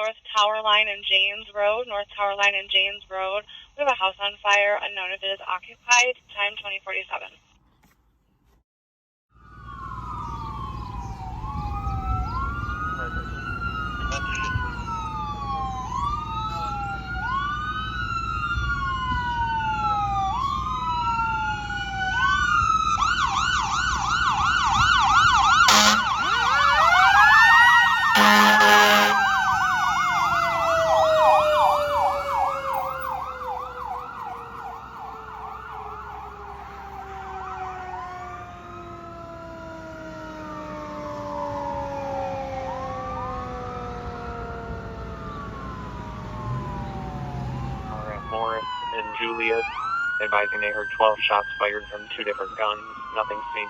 North Tower Line and James Road. North Tower Line and James Road. We have a house on fire, unknown if it is occupied. Time 2047. Morris and Juliet, advising they heard 12 shots fired from 2 different guns. Nothing seen.